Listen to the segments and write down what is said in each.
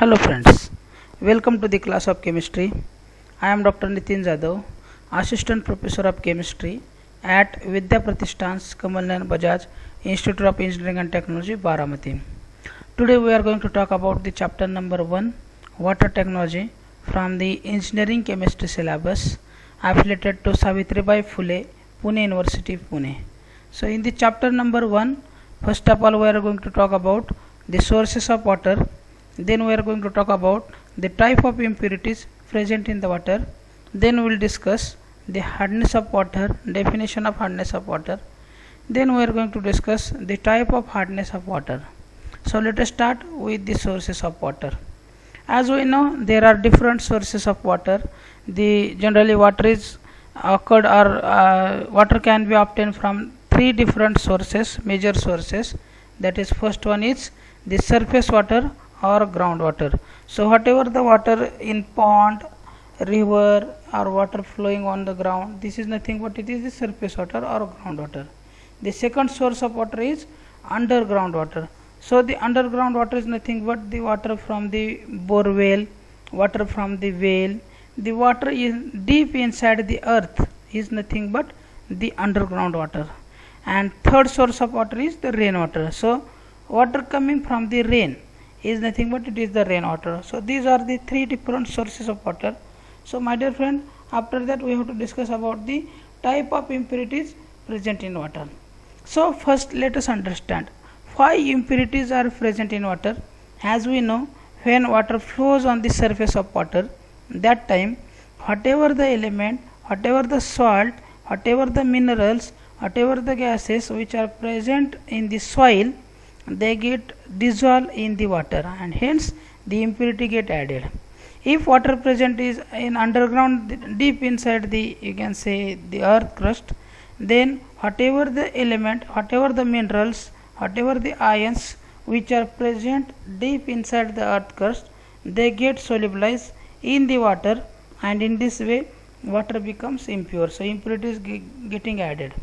Hello friends, welcome to the class of chemistry. I am Dr. Nitin Jadhav, Assistant Professor of Chemistry at Vidya Pratishthan Kamal Nayan Bajaj Institute of Engineering and Technology, Baramati. Today we are going to talk about the chapter number 1, Water Technology, from the Engineering Chemistry syllabus affiliated to Savitribai Phule, Pune University, Pune. So in the chapter number 1, first of all we are going to talk about the sources of water. Then we are going to talk about the type of impurities present in the water. Then we will discuss the hardness of water, definition of hardness of water. Then we are going to discuss the type of hardness of water. So let us start with the sources of water. As we know, there are different sources of water. Generally water is occurred or water can be obtained from three different sources, major sources. That is, first one is the surface water or groundwater. So whatever the water in pond, river or water flowing on the ground, this is nothing but it is the surface water or groundwater. The second source of water is underground water. So the underground water is nothing but the water from the bore well, water from the well. The water is deep inside the earth is nothing but the underground water. And third source of water is the rainwater. So water coming from the rain is nothing but it is the rainwater. So these are the three different sources of water. So my dear friend, after that we have to discuss about the type of impurities present in water. So first let us understand why impurities are present in water. As we know, when water flows on the surface of water, that time whatever the element, whatever the salt, whatever the minerals, whatever the gases which are present in the soil, they get dissolved in the water and hence the impurity get added. If water present is in underground, deep inside the, you can say, the earth crust, then whatever the element, whatever the minerals, whatever the ions which are present deep inside the earth crust, they get solubilized in the water, and in this way water becomes impure. So impurity is getting added.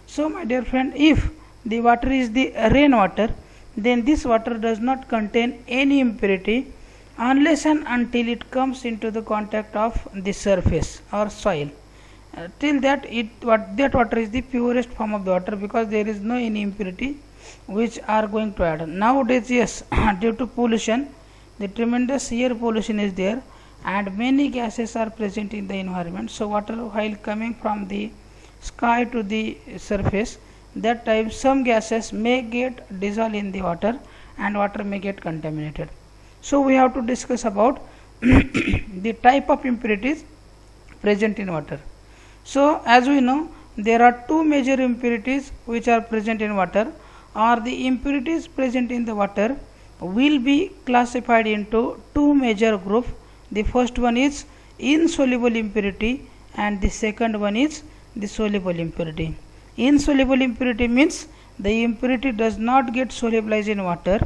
So my dear friend, if the water is the rainwater, then this water does not contain any impurity unless and until it comes into the contact of the surface or soil. Till that that water is the purest form of the water, because there is no any impurity which are going to add. Nowadays, yes, due to pollution, the tremendous air pollution is there and many gases are present in the environment. So water, while coming from the sky to the surface, that time some gases may get dissolved in the water and water may get contaminated. So we have to discuss about the type of impurities present in water. So as we know, there are two major impurities which are present in water, or the impurities present in the water will be classified into two major groups. The first one is insoluble impurity and the second one is the soluble impurity. Insoluble impurity means the impurity does not get solubilized in water,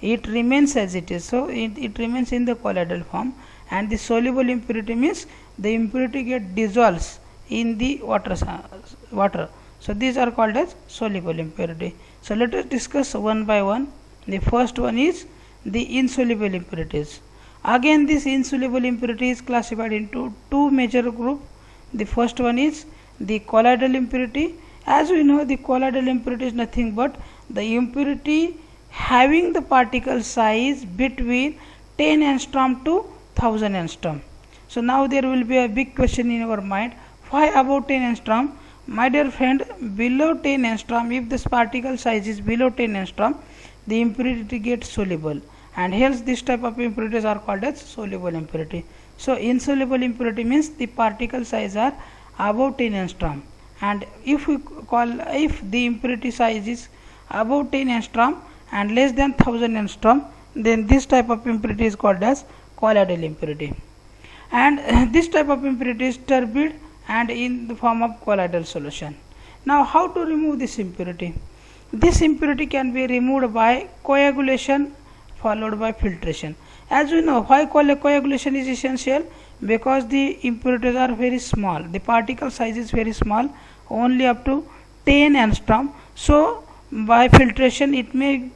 it remains as it is, so it remains in the colloidal form. And the soluble impurity means the impurity get dissolves in the water. So these are called as soluble impurity. So let us discuss one by one. The first one is the insoluble impurities. Again, this insoluble impurity is classified into two major groups. The first one is the colloidal impurity. As we know, the colloidal impurity is nothing but the impurity having the particle size between 10 angstrom to 1000 angstrom. So now there will be a big question in our mind, why about 10 angstrom? My dear friend, below 10 angstrom, if this particle size is below 10 angstrom, the impurity gets soluble, and hence this type of impurities are called as soluble impurity. So insoluble impurity means the particle size are above 10 angstrom, and if the impurity size is above 10 angstrom and less than 1000 angstrom, then this type of impurity is called as colloidal impurity. And this type of impurity is turbid and in the form of colloidal solution. Now how to remove this impurity? This impurity can be removed by coagulation followed by filtration. As we know, why coagulation is essential? Because the impurities are very small, the particle size is very small, only up to 10 angstrom. So by filtration it may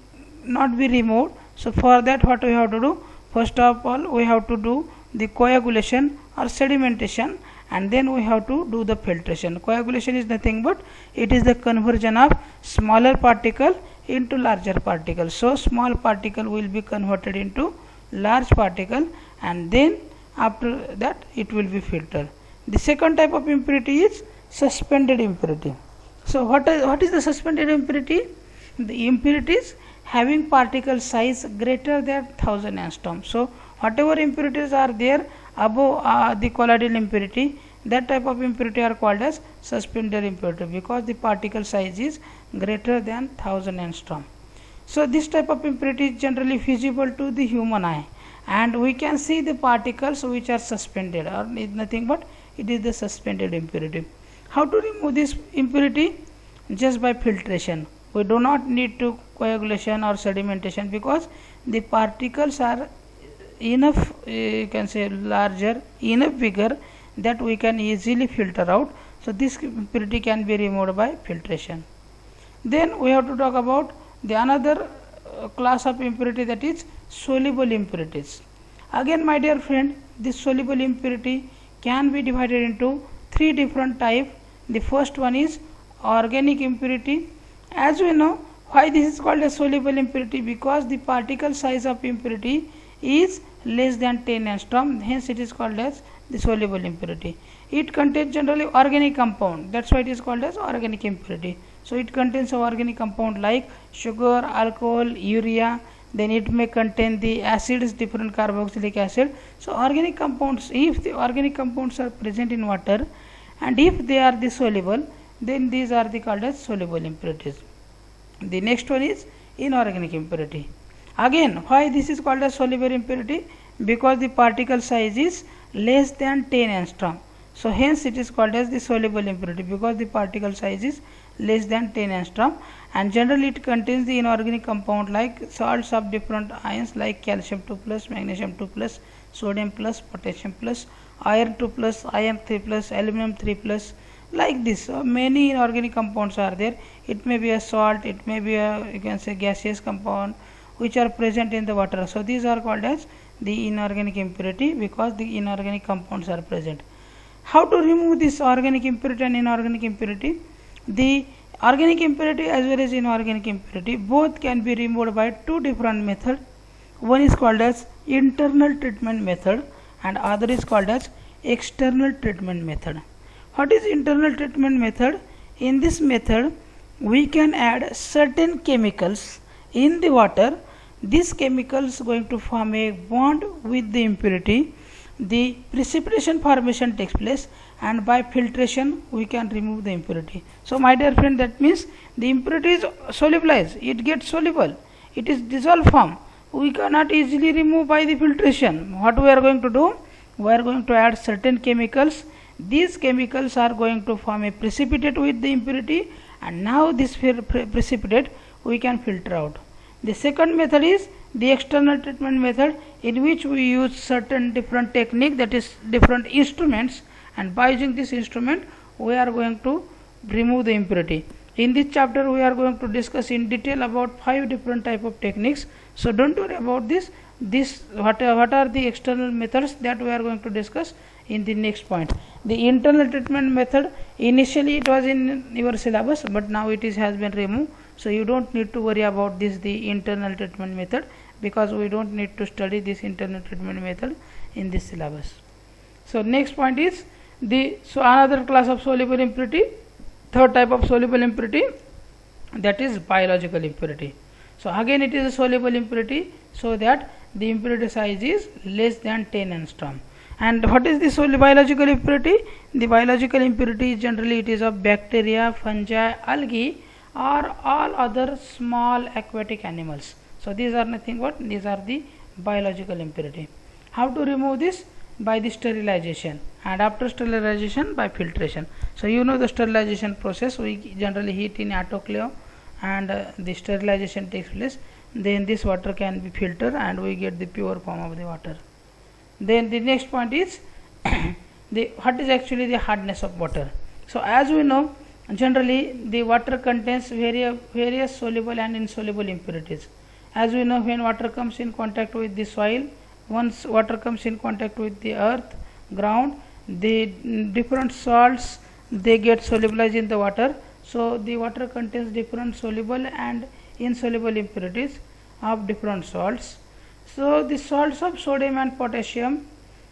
not be removed. So for that, what we have to do, First of all, we have to do the coagulation or sedimentation, and then we have to do the filtration. Coagulation is nothing but it is the conversion of smaller particle into larger particle. So small particle will be converted into large particle, and then after that it will be filtered. The second type of impurity is suspended impurity. So what is the suspended impurity? The impurities having particle size greater than 1000 angstrom. So whatever impurities are there above the colloidal impurity, that type of impurity are called as suspended impurity, because the particle size is greater than 1000 angstrom. So this type of impurity is generally visible to the human eye, and we can see the particles which are suspended, or is nothing but it is the suspended impurity. How to remove this impurity? Just by filtration. We do not need to coagulation or sedimentation, because the particles are enough, you can say larger, enough bigger, that we can easily filter out. So this impurity can be removed by filtration. Then we have to talk about the another class of impurity, that is soluble impurities. Again, my dear friend, this soluble impurity can be divided into three different types. The first one is organic impurity. As we know, why this is called a soluble impurity? Because the particle size of impurity is less than 10 angstrom, hence it is called as the soluble impurity. It contains generally organic compound, that's why it is called as organic impurity. So it contains organic compound like sugar, alcohol, urea. Then it may contain the acids, different carboxylic acid. So organic compounds, if the organic compounds are present in water, and if they are the soluble, then these are the called as soluble impurities. The next one is inorganic impurity. Again, why this is called as soluble impurity? Because the particle size is less than 10 angstrom. So hence it is called as the soluble impurity, because the particle size is less than 10 angstrom, and generally it contains the inorganic compound like salts of different ions like calcium 2 plus, magnesium 2 plus, sodium plus, potassium plus, iron 2 plus, iron 3 plus, aluminum 3 plus, like this. Many inorganic compounds are there. It may be a salt, it may be a, you can say, gaseous compound which are present in the water. So these are called as the inorganic impurity, because the inorganic compounds are present. How to remove this organic impurity and inorganic impurity? The organic impurity as well as inorganic impurity both can be removed by two different methods. One is called as internal treatment method, and other is called as external treatment method. What is internal treatment method? In this method we can add certain chemicals in the water. These chemicals going to form a bond with the impurity. The precipitation formation takes place, and by filtration we can remove the impurity. So my dear friend, that means the impurity is solubilized, it gets soluble, it is dissolved form. We cannot easily remove by the filtration. What we are going to do? We are going to add certain chemicals. These chemicals are going to form a precipitate with the impurity, and now this precipitate we can filter out. The second method is the external treatment method, in which we use certain different technique, that is different instruments, and by using this instrument we are going to remove the impurity. In this chapter we are going to discuss in detail about 5 different type of techniques. So don't worry about this. What are the external methods, that we are going to discuss in the next point. The internal treatment method, initially it was in your syllabus, but now it has been removed. So you don't need to worry about this, the internal treatment method, because we don't need to study this internal treatment method in this syllabus. So next point is another class of soluble impurity, third type of soluble impurity, that is biological impurity. So again it is a soluble impurity, so that the impurity size is less than 10 angstrom. And what is the biological impurity? The biological impurity generally it is of bacteria, fungi, algae, or all other small aquatic animals. So these are nothing but these are the biological impurity. How to remove this? By the sterilization, and after sterilization by filtration. So you know the sterilization process. We generally heat in autoclave, and the sterilization takes place. Then this water can be filtered, and we get the pure form of the water. Then the next point is what is actually the hardness of water. So as we know, generally the water contains various soluble and insoluble impurities. As we know, when water comes in contact with the soil, once water comes in contact with the earth, ground, the different salts they get solubilized in the water. So the water contains different soluble and insoluble impurities of different salts. So the salts of sodium and potassium,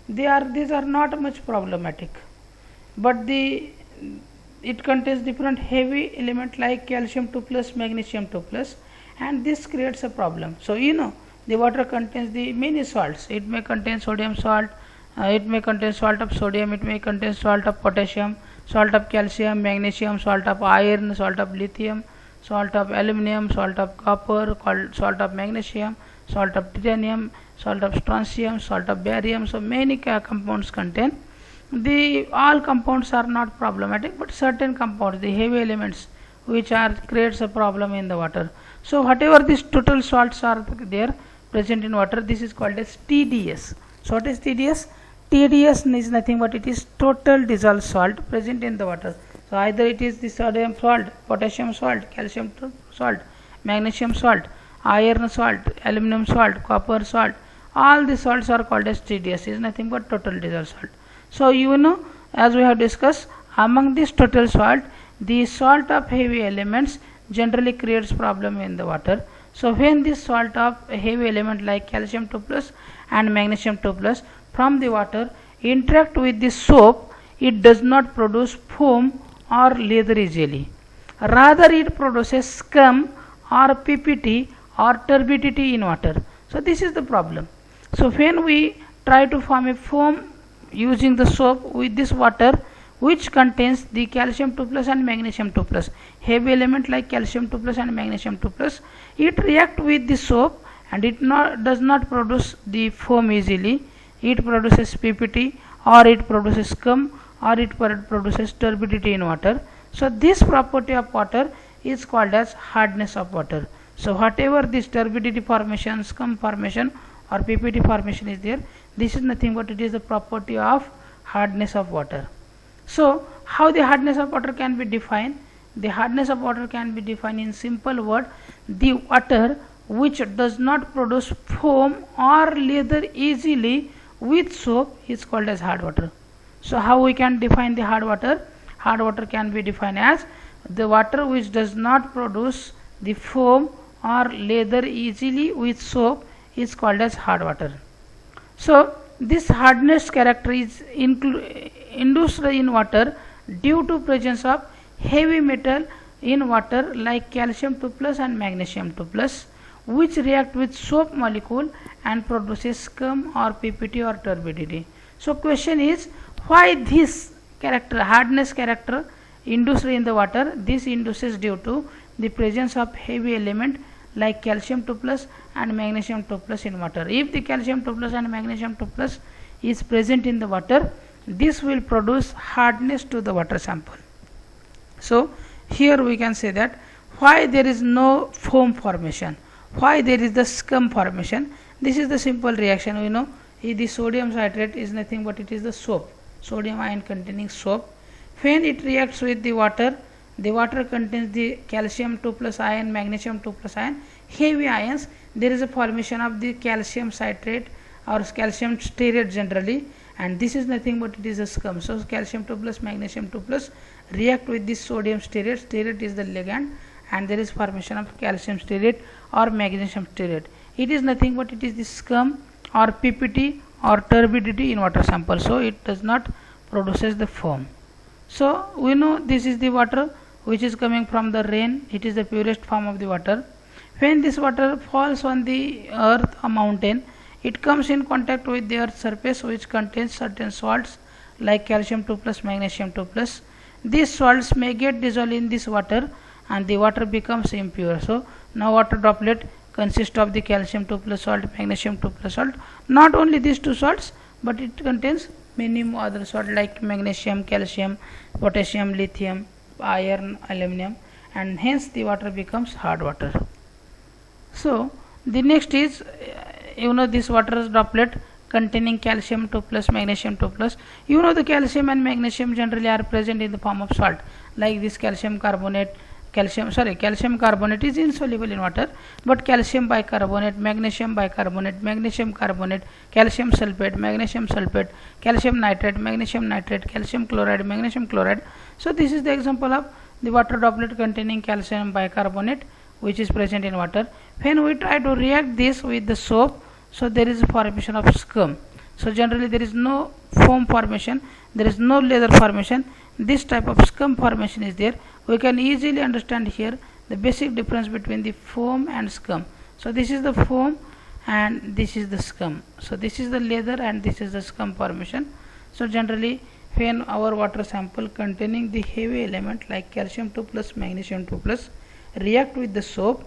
these are not much problematic, but it contains different heavy element like calcium 2 plus, magnesium 2 plus, and this creates a problem. So the water contains the many salts. It may contain sodium salt, it may contain salt of sodium, it may contain salt of potassium, salt of calcium, magnesium, salt of iron, salt of lithium, salt of aluminum, salt of copper, salt of magnesium, salt of titanium, salt of strontium, salt of barium. So many compounds contain. All compounds are not problematic, but certain compounds, the heavy elements, which creates a problem in the water. So whatever these total salts are there present in water, this is called as TDS. So what is TDS? TDS is nothing but it is total dissolved salt present in the water. So either it is the sodium salt, potassium salt, calcium salt, magnesium salt, iron salt, aluminum salt, copper salt, all the salts are called as TDS. It is nothing but total dissolved salt. So as we have discussed, among this total salt, the salt of heavy elements generally creates problem in the water. So when this salt of heavy element like calcium 2 plus and magnesium 2 plus from the water interact with the soap, it does not produce foam or leathery jelly. Rather it produces scum or PPT or turbidity in water. So this is the problem. So when we try to form a foam using the soap with this water which contains the calcium 2 plus and magnesium 2 plus, heavy element like calcium 2 plus and magnesium 2 plus, it react with the soap and it does not produce the foam easily. It produces PPT or it produces scum or it produces turbidity in water. So this property of water is called as hardness of water. So whatever this turbidity formation, scum formation or PPT formation is there, this is nothing but it is the property of hardness of water. So how the hardness of water can be defined? The hardness of water can be defined in simple word: the water which does not produce foam or leather easily with soap is called as hard water. So how we can define the hard water? Hard water can be defined as the water which does not produce the foam or leather easily with soap is called as hard water. So this hardness character is induced in water due to presence of heavy metal in water like calcium 2 plus and magnesium 2 plus, which react with soap molecule and produces scum or PPT or turbidity. So question is, why this character, hardness character induced in the water? This induces due to the presence of heavy element like calcium 2 plus and magnesium 2 plus in water. If the calcium 2 plus and magnesium 2 plus is present in the water, this will produce hardness to the water sample. So here we can say that why there is no foam formation, why there is the scum formation. This is the simple reaction. We know the sodium citrate is nothing but it is the soap, sodium ion containing soap. When it reacts with the water contains the calcium 2 plus ion, magnesium 2 plus ion, heavy ions. There is a formation of the calcium citrate or calcium stearate generally, and this is nothing but it is a scum. So calcium 2 plus, magnesium 2 plus react with this sodium stearate. Stearate is the ligand, and there is formation of calcium stearate or magnesium stearate. It is nothing but it is the scum or PPT or turbidity in water sample. So it does not produces the foam. So we know this is the water which is coming from the rain. It is the purest form of the water. When this water falls on the earth, a mountain, it comes in contact with the earth's surface which contains certain salts like calcium 2 plus, magnesium 2 plus. These salts may get dissolved in this water and the water becomes impure. So now water droplet consists of the calcium 2 plus salt, magnesium 2 plus salt. Not only these two salts, but it contains many more other salts like magnesium, calcium, potassium, lithium, iron, aluminum, and hence the water becomes hard water. So the next is this water droplet containing calcium 2 plus, magnesium 2 plus. The calcium and magnesium generally are present in the form of salt like this calcium carbonate, calcium carbonate is insoluble in water, but calcium bicarbonate, magnesium bicarbonate, magnesium carbonate, calcium sulfate, magnesium sulfate, calcium nitrate, magnesium nitrate, calcium chloride, magnesium chloride. So this is the example of the water droplet containing calcium bicarbonate which is present in water. When we try to react this with the soap, so there is a formation of scum. So generally there is no foam formation, there is no lather formation. This type of scum formation is there. We can easily understand here the basic difference between the foam and scum. So this is the foam and this is the scum. So this is the lather and this is the scum formation. So generally when our water sample containing the heavy element like calcium 2 plus, magnesium 2 plus react with the soap,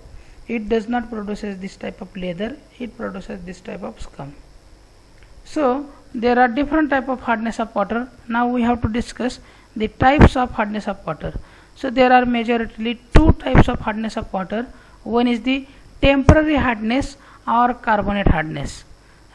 it does not produces this type of lather, it produces this type of scum. So there are different type of hardness of water. Now we have to discuss the types of hardness of water. So there are majorly two types of hardness of water. One is the temporary hardness or carbonate hardness,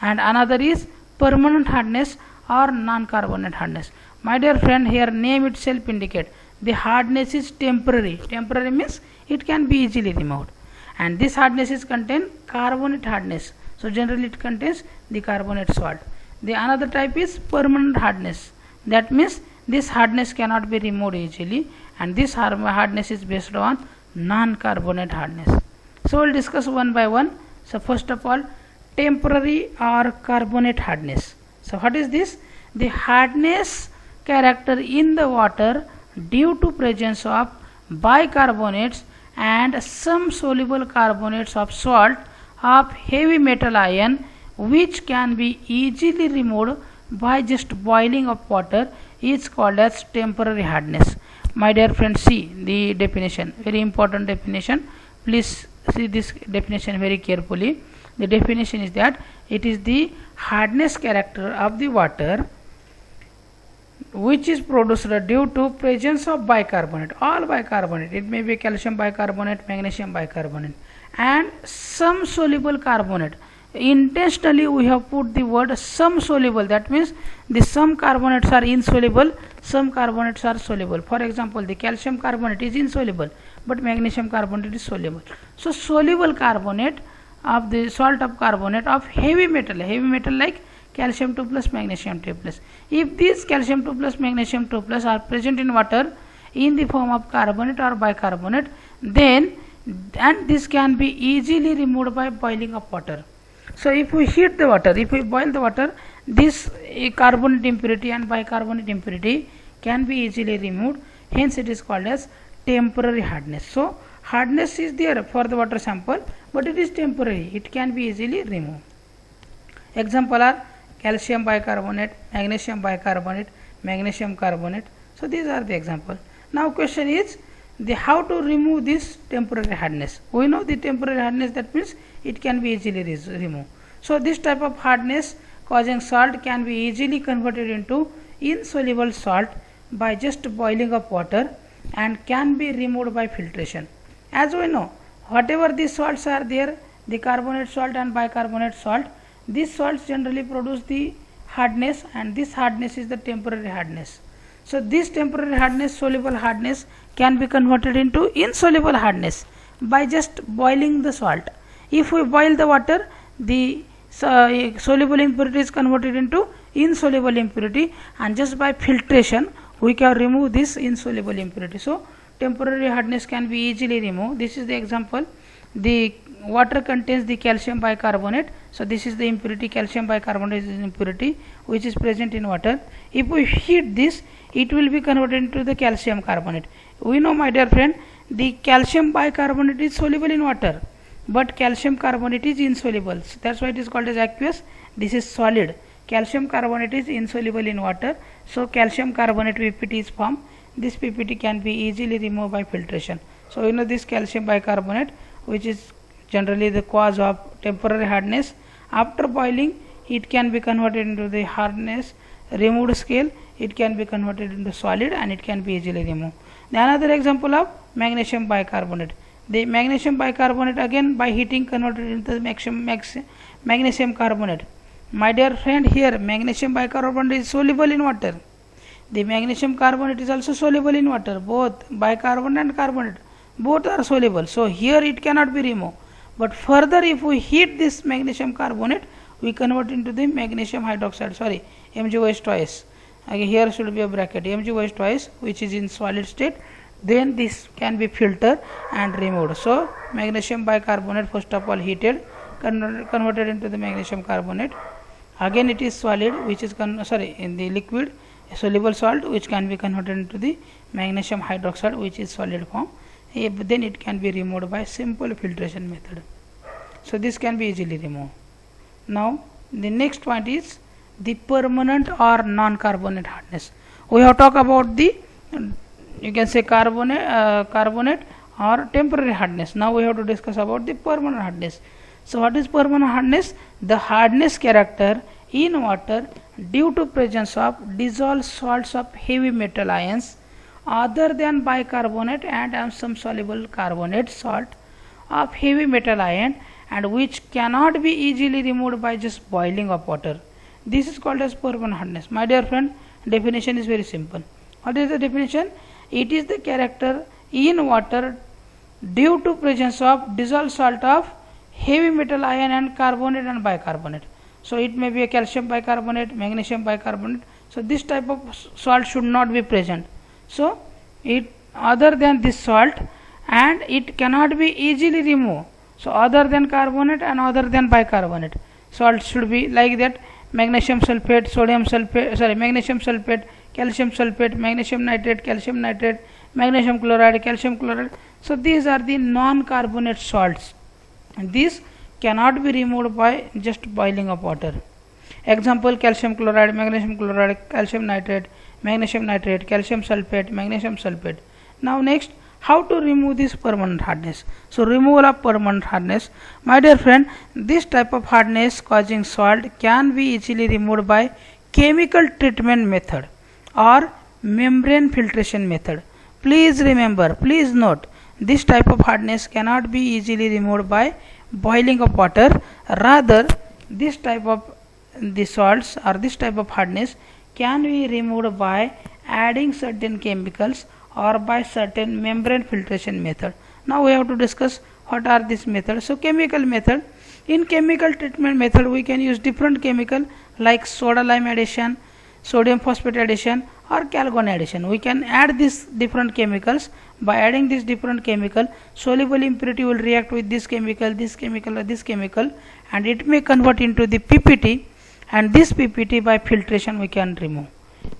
and another is permanent hardness or non-carbonate hardness. My dear friend, here name itself indicate the hardness is temporary. Temporary means it can be easily removed, and this hardness is contain carbonate hardness. So generally it contains the carbonate salt. The another type is permanent hardness. That means this hardness cannot be removed easily, and this hardness is based on non-carbonate hardness. So we'll discuss one by one. So first of all, temporary or carbonate hardness. So what is this? The hardness character in the water due to presence of bicarbonates and some soluble carbonates of salt of heavy metal ion, which can be easily removed by just boiling of water, is called as temporary hardness. My dear friends, see the definition, very important definition. Please see this definition very carefully. The definition is that it is the hardness character of the water which is produced due to presence of bicarbonate, all bicarbonate, it may be calcium bicarbonate, magnesium bicarbonate, and some soluble carbonate. Intentionally we have put the word some soluble, that means the some carbonates are insoluble, some carbonates are soluble. For example, the calcium carbonate is insoluble, but magnesium carbonate is soluble. So soluble carbonate of the salt of carbonate of heavy metal like calcium 2 plus, magnesium 2 plus. If these calcium 2 plus, magnesium 2 plus are present in water in the form of carbonate or bicarbonate, then and this can be easily removed by boiling of water. So if we heat the water, if we boil the water, this carbonate impurity and bicarbonate impurity can be easily removed. Hence it is called as temporary hardness. So hardness is there for the water sample, but it is temporary, it can be easily removed. Example are calcium bicarbonate, magnesium bicarbonate, magnesium carbonate. So these are the example. Now question is the how to remove this temporary hardness. We know the temporary hardness, that means it can be easily removed. So this type of hardness causing salt can be easily converted into insoluble salt by just boiling of water and can be removed by filtration. As we know, whatever these salts are there, the carbonate salt and bicarbonate salt, these salts generally produce the hardness, and this hardness is the temporary hardness. So this temporary hardness, soluble hardness, can be converted into insoluble hardness by just boiling the salt. If we boil the water, the soluble impurity is converted into insoluble impurity, and just by filtration we can remove this insoluble impurity. So temporary hardness can be easily removed. This is the example. The water contains the calcium bicarbonate. So this is the impurity, calcium bicarbonate is impurity which is present in water. If we heat this, it will be converted into the calcium carbonate. We know, my dear friend, the calcium bicarbonate is soluble in water, but calcium carbonate is insoluble. So that's why it is called as aqueous. This is solid. Calcium carbonate is insoluble in water, so calcium carbonate PPT is formed. This PPT can be easily removed by filtration. So you know this calcium bicarbonate, which is generally the cause of temporary hardness, after boiling it can be converted into the hardness removed scale, it can be converted into solid and it can be easily removed. The another example of magnesium bicarbonate. The magnesium bicarbonate again by heating converted into the magnesium carbonate. My dear friend, here magnesium bicarbonate is soluble in water. The magnesium carbonate is also soluble in water, both bicarbonate and carbonate. both are soluble, so here it cannot be removed. But further, if we heat this magnesium carbonate, we convert into the magnesium hydroxide, sorry, MgOH twice. Again, here should be a bracket, MgOH twice, which is in solid state. Then this can be filtered and removed. So magnesium bicarbonate first of all heated, converted into the magnesium carbonate. Again it is solid, which is in the liquid, soluble salt, which can be converted into the magnesium hydroxide, which is solid form. Then it can be removed by simple filtration method. So this can be easily removed. Now the next point is the permanent or non-carbonate hardness. We have talked about the, you can say, carbonate or temporary hardness. Now we have to discuss about the permanent hardness. So what is permanent hardness? The hardness character in water due to presence of dissolved salts of heavy metal ions other than bicarbonate and some soluble carbonate salt of heavy metal ion, and which cannot be easily removed by just boiling of water. This is called as permanent hardness. My dear friend, definition is very simple. What is the definition? It is the character in water due to presence of dissolved salt of heavy metal ion and carbonate and bicarbonate. So it may be a calcium bicarbonate, magnesium bicarbonate. So this type of salt should not be present. So it other than this salt, and it cannot be easily removed. So other than carbonate and other than bicarbonate, salt should be like that. Magnesium sulfate, sodium sulfate, magnesium sulfate, calcium sulfate, magnesium nitrate, calcium nitrate, magnesium chloride, calcium chloride. So these are the non-carbonate salts, and these cannot be removed by just boiling of water. Example: calcium chloride, magnesium chloride, calcium nitrate, calcium sulfate, magnesium sulfate. Now next, how to remove this permanent hardness? So removal of permanent hardness, my dear friend, this type of hardness causing salt can be easily removed by chemical treatment method or membrane filtration method. Please remember, please note, this type of hardness cannot be easily removed by boiling of water. Rather, this type of the salts or this type of hardness can be removed by adding certain chemicals or by certain membrane filtration method. Now we have to discuss what are these methods. So chemical method, in chemical treatment method we can use different chemical like soda lime addition, sodium phosphate addition or calgon addition. We can add these different chemicals. By adding this different chemical, soluble impurity will react with this chemical or this chemical, and it may convert into the PPT, and this PPT by filtration we can remove.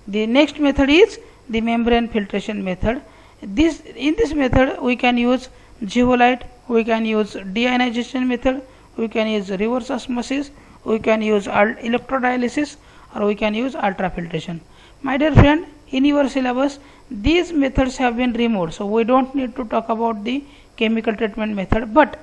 The next method is the membrane filtration method. In this method we can use zeolite, we can use deionization method, we can use reverse osmosis, we can use electrodialysis, or we can use ultrafiltration. My dear friend, in your syllabus these methods have been removed, so we don't need to talk about the chemical treatment method, but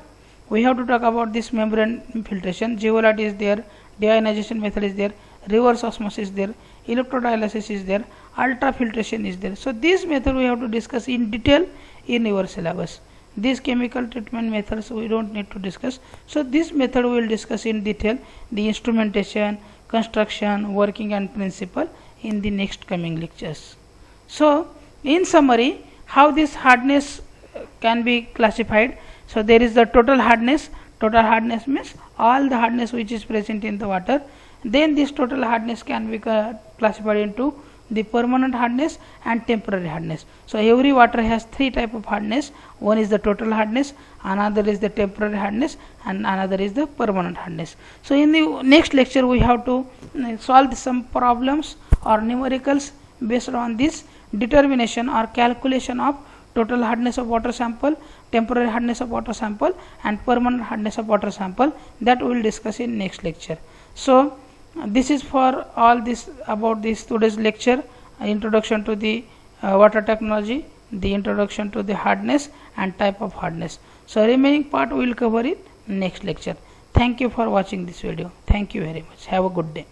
we have to talk about this membrane filtration. Zeolite is there, deionization method is there, reverse osmosis is there, electrodialysis is there, ultrafiltration is there. So this method we have to discuss in detail in your syllabus. These chemical treatment methods we don't need to discuss. So this method we will discuss in detail, the instrumentation, construction, working and principle in the next coming lectures. So in summary, how this hardness can be classified. So there is the total hardness. Total hardness means all the hardness which is present in the water. Then this total hardness can be classified into the permanent hardness and temporary hardness. So every water has three type of hardness. One is the total hardness, another is the temporary hardness, and another is the permanent hardness. So in the next lecture we have to solve some problems or numericals based on this determination or calculation of total hardness of water sample, temporary hardness of water sample, and permanent hardness of water sample. That we will discuss in next lecture. So this is for all this about this today's lecture, introduction to the water technology, the introduction to the hardness and type of hardness. So remaining part we will cover in next lecture. Thank you for watching this video. Thank you very much. Have a good day.